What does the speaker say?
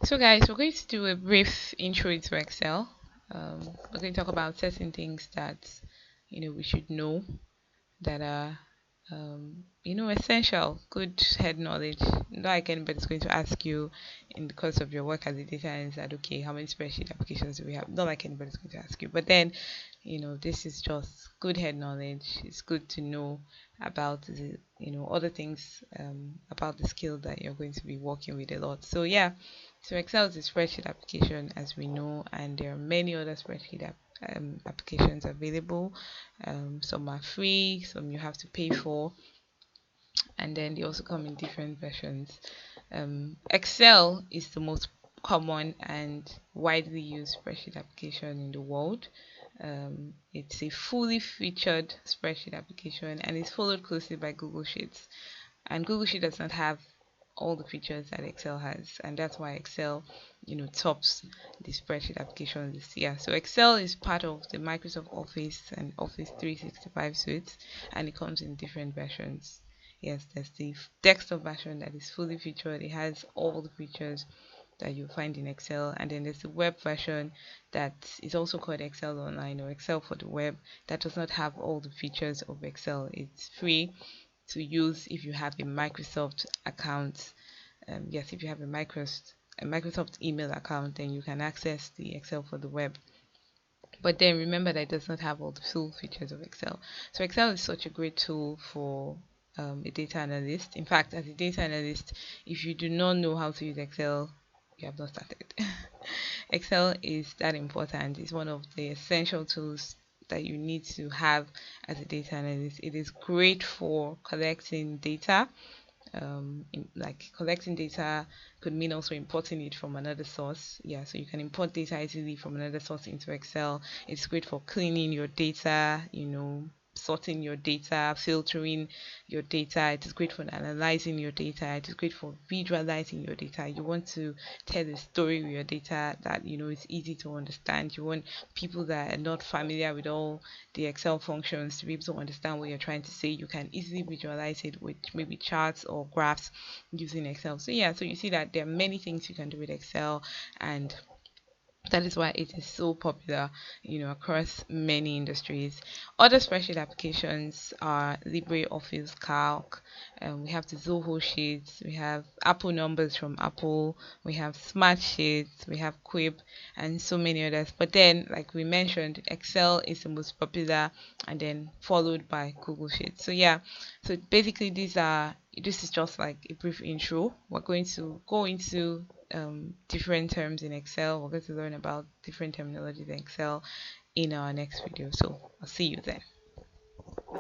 So, guys, we're going to do a brief intro into Excel. We're going to talk about certain things that we should know that are essential, good head knowledge. Not like anybody's going to ask you in the course of your work as a data analyst that okay, how many spreadsheet applications do we have? Not like anybody's going to ask you, but then this is just good head knowledge. It's good to know about the other things about the skill that you're going to be working with a lot. So yeah, so Excel is a spreadsheet application as we know, and there are many other spreadsheet applications available. Some are free, some you have to pay for, and then they also come in different versions. Excel is the most common and widely used spreadsheet application in the world. It's a fully featured spreadsheet application and it's followed closely by Google Sheets. And Google Sheet does not have all the features that Excel has, and that's why Excel, tops the spreadsheet application list. Yeah, so Excel is part of the Microsoft Office and Office 365 suites, and it comes in different versions. Yes, there's the desktop version that is fully featured. It has all the features that you'll find in Excel, and then there's the web version that is also called Excel Online or Excel for the web that does not have all the features of Excel. It's free to use if you have a Microsoft account. Yes, if you have a Microsoft email account, then you can access the Excel for the web. But then remember that it does not have all the full features of Excel. So Excel is such a great tool for a data analyst. In fact, as a data analyst, if you do not know how to use Excel, you have not started. Excel is that important. It's one of the essential tools that you need to have as a data analyst. It is great for collecting data. Like collecting data could mean also importing it from another source. Yeah, so you can import data easily from another source into Excel. It's great for cleaning your data, sorting your data, filtering your data. It is great for analyzing your data. It is great for visualizing your data. You want to tell a story with your data that is easy to understand. You want people that are not familiar with all the Excel functions to be able to understand what you're trying to say. You can easily visualize it with maybe charts or graphs using Excel. So yeah, so you see that there are many things you can do with Excel, and that is why it is so popular, across many industries. Other spreadsheet applications are LibreOffice Calc, we have the Zoho Sheets, we have Apple Numbers from Apple, we have Smart Sheets, we have Quip, and so many others. But then, like we mentioned, Excel is the most popular, and then followed by Google Sheets. So yeah, so basically this is just like a brief intro. We're going to go into different terms in Excel. We're going to learn about different terminologies in Excel in our next video. So I'll see you then.